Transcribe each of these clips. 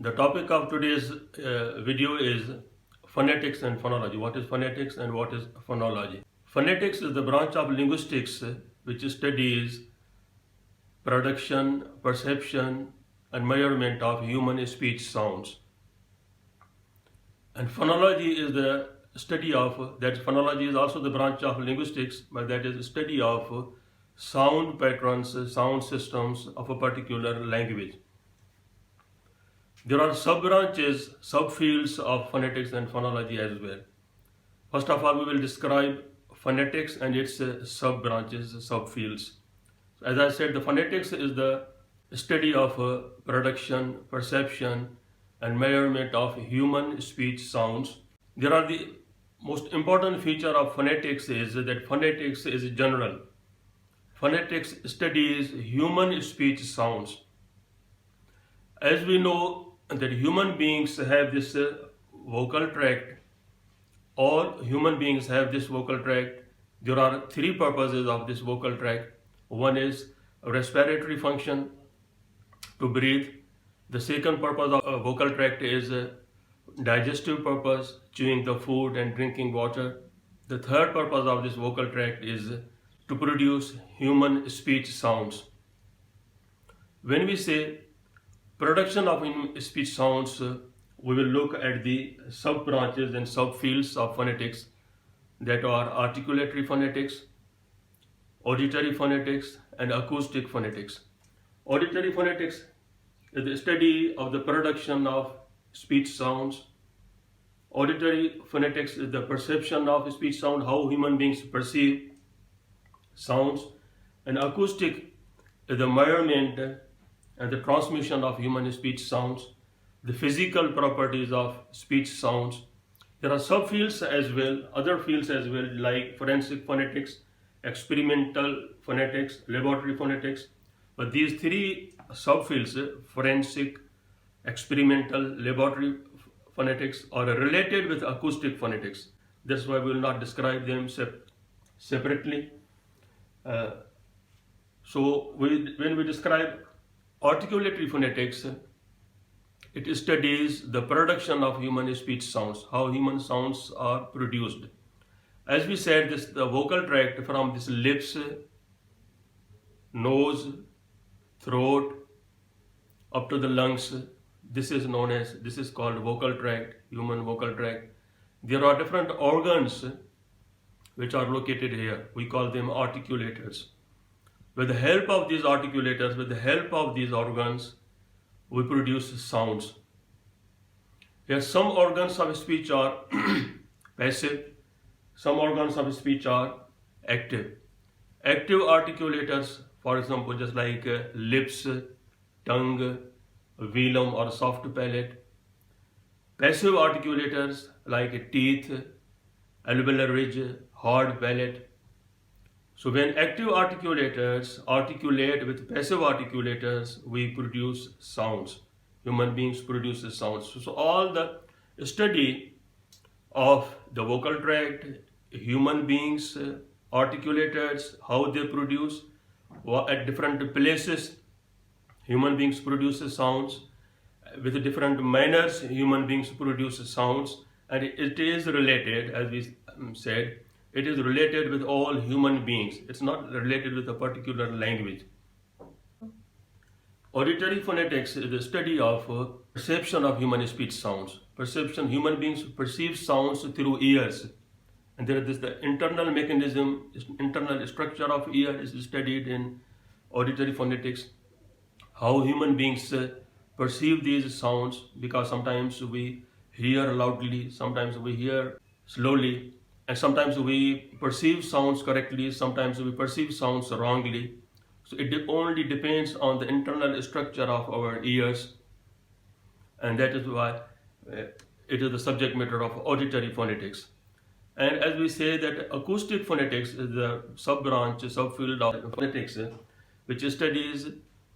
The topic of today's video is phonetics and phonology. What is phonetics and what is phonology? Phonetics is the branch of linguistics which studies production, perception, and measurement of human speech sounds. And phonology is the study of, that phonology is also the branch of linguistics, but that is the study of sound patterns, sound systems of a particular language. There are sub-branches, subfields of phonetics and phonology as well. First of all, we will describe phonetics and its sub-branches, subfields. As I said, the phonetics is the study of production, perception, and measurement of human speech sounds. There are the most important feature of phonetics is that phonetics is general. Phonetics studies human speech sounds. As we know that human beings have this vocal tract, all human beings have this vocal tract. There are three purposes of this vocal tract. One is respiratory function, to breathe. The second purpose of a vocal tract is digestive purpose, chewing the food and drinking water. The third purpose of this vocal tract is to produce human speech sounds. When we say production of speech sounds, we will look at the sub-branches and sub-fields of phonetics that are articulatory phonetics, auditory phonetics, and acoustic phonetics. Auditory phonetics is the study of the production of speech sounds. Auditory phonetics is the perception of speech sound, how human beings perceive sounds. And acoustic is the measurement and the transmission of human speech sounds, the physical properties of speech sounds. There are subfields as well, other fields as well, like forensic phonetics, experimental phonetics, laboratory phonetics. But these three subfields, forensic, experimental, laboratory phonetics, are related with acoustic phonetics. That's why we will not describe them separately. When we describe articulatory phonetics, it studies the production of human speech sounds, how human sounds are produced. As we said, the vocal tract from this lips, nose, throat, up to the lungs, this is called vocal tract, human vocal tract. There are different organs which are located here. We call them articulators. With the help of these articulators, with the help of these organs, we produce sounds. Here, some organs of speech are passive, some organs of speech are active. Active articulators, for example, just like lips, tongue, velum or soft palate. Passive articulators like teeth, alveolar ridge, hard palate. So when active articulators articulate with passive articulators, we produce sounds. Human beings produce sounds. So all the study of the vocal tract, human beings, articulators, how they produce, at different places, human beings produce sounds. With different manners, human beings produce sounds. And it is related, as we said, it is related with all human beings. It's not related with a particular language. Auditory phonetics is the study of perception of human speech sounds. Perception, human beings perceive sounds through ears. And there is the internal mechanism, internal structure of ear is studied in auditory phonetics. How human beings perceive these sounds, because sometimes we hear loudly, sometimes we hear slowly, and sometimes we perceive sounds correctly, sometimes we perceive sounds wrongly. So it only depends on the internal structure of our ears, and that is why it is the subject matter of auditory phonetics. And as we say that acoustic phonetics is the sub-branch, subfield of phonetics, which studies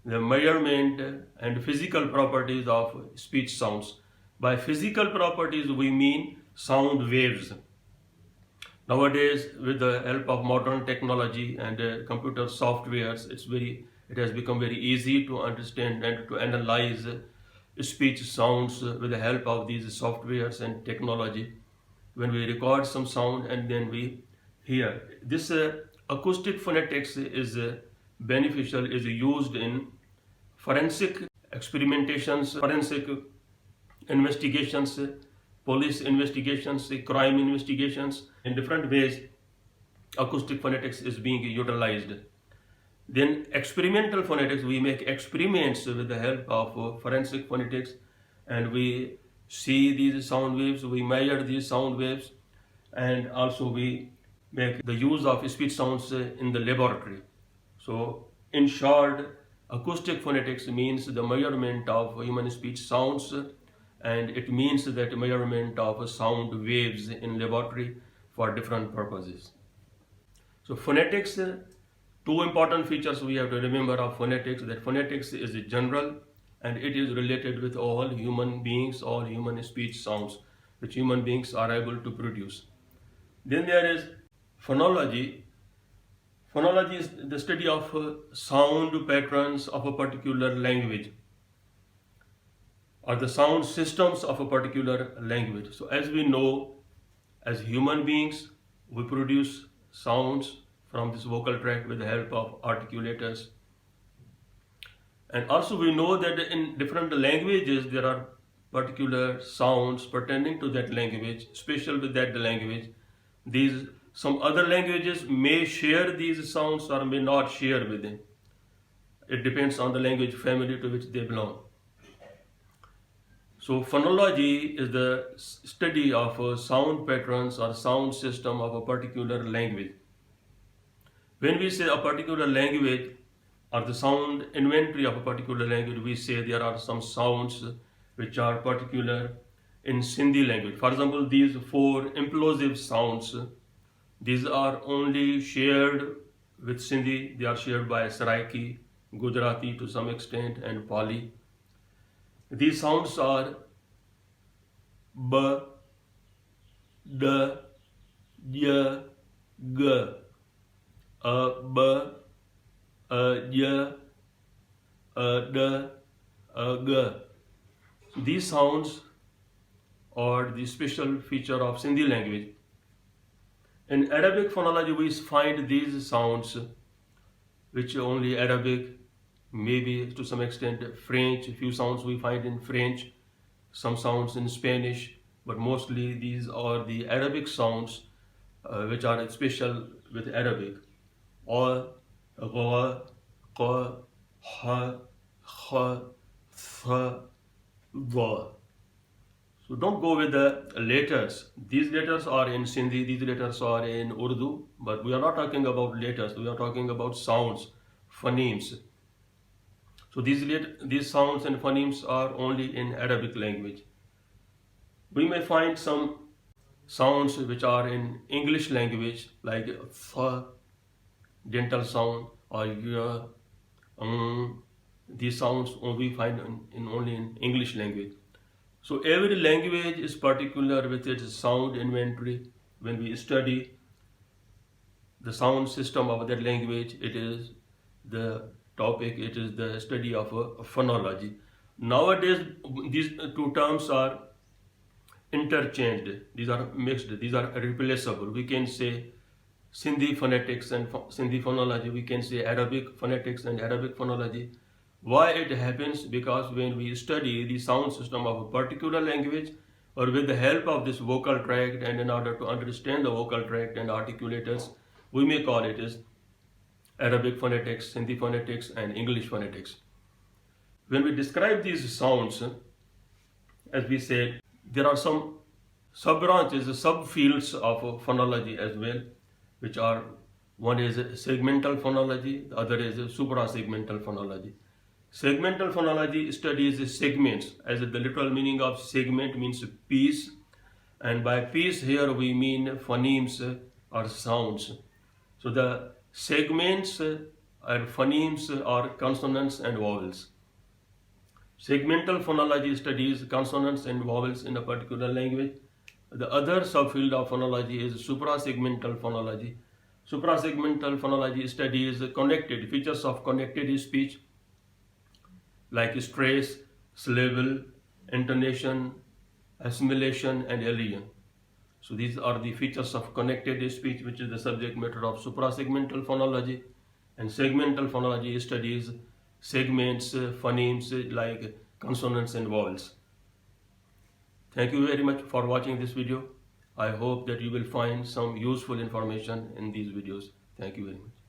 the measurement and physical properties of speech sounds. By physical properties, we mean sound waves. Nowadays, with the help of modern technology and computer softwares, it has become very easy to understand and to analyze speech sounds with the help of these softwares and technology. When we record some sound and then we hear, this acoustic phonetics is beneficial, is used in forensic experimentations, forensic investigations, police investigations, crime investigations. In different ways, acoustic phonetics is being utilized. Then experimental phonetics, we make experiments with the help of forensic phonetics, and we see these sound waves, we measure these sound waves, and also we make the use of speech sounds in the laboratory. So in short, acoustic phonetics means the measurement of human speech sounds, and it means that measurement of sound waves in laboratory for different purposes. So phonetics, two important features we have to remember of phonetics, that phonetics is general and it is related with all human beings, all human speech sounds which human beings are able to produce. Then there is phonology. Phonology is the study of sound patterns of a particular language or the sound systems of a particular language. So as we know, as human beings, we produce sounds from this vocal tract with the help of articulators. And also we know that in different languages there are particular sounds pertaining to that language, special with that language. Some other languages may share these sounds or may not share with them. It depends on the language family to which they belong. So phonology is the study of sound patterns or sound system of a particular language. When we say a particular language or the sound inventory of a particular language, we say there are some sounds which are particular in Sindhi language. For example, these 4 implosive sounds, these are only shared with Sindhi. They are shared by Saraiki, Gujarati to some extent, and Pali. These sounds are B, D, Y, G, A, B, A, Y, A, D, A, G. These sounds are the special feature of Sindhi language. In Arabic phonology, we find these sounds which only Arabic, maybe to some extent French, a few sounds we find in French, some sounds in Spanish, but mostly these are the Arabic sounds which are special with Arabic. Or, Gha, Qa, Ha, Kha, Tha, Dha. So don't go with the letters. These letters are in Sindhi, these letters are in Urdu, but we are not talking about letters, we are talking about sounds, phonemes. So these sounds and phonemes are only in Arabic language. We may find some sounds which are in English language, like th, dental sound, or y, these sounds we find only in English language. So every language is particular with its sound inventory. When we study the sound system of that language, it is the topic, it is the study of phonology. Nowadays, these two terms are interchanged, these are mixed, these are replaceable. We can say Sindhi phonetics and Sindhi phonology, we can say Arabic phonetics and Arabic phonology. Why it happens? Because when we study the sound system of a particular language, or with the help of this vocal tract, and in order to understand the vocal tract and articulators, we may call it as Arabic phonetics, Sindhi phonetics, and English phonetics. When we describe these sounds, as we said, there are some sub-branches, subfields of phonology as well, which are, one is segmental phonology, the other is suprasegmental phonology. Segmental phonology studies segments, as the literal meaning of segment means piece, and by piece here we mean phonemes or sounds. So the segments and phonemes are consonants and vowels. Segmental phonology studies consonants and vowels in a particular language. The other subfield of phonology is suprasegmental phonology. Suprasegmental phonology studies connected features of connected speech, like stress, syllable, intonation, assimilation, and elision. So these are the features of connected speech, which is the subject matter of suprasegmental phonology. And segmental phonology studies segments, phonemes like consonants and vowels. Thank you very much for watching this video. I hope that you will find some useful information in these videos. Thank you very much.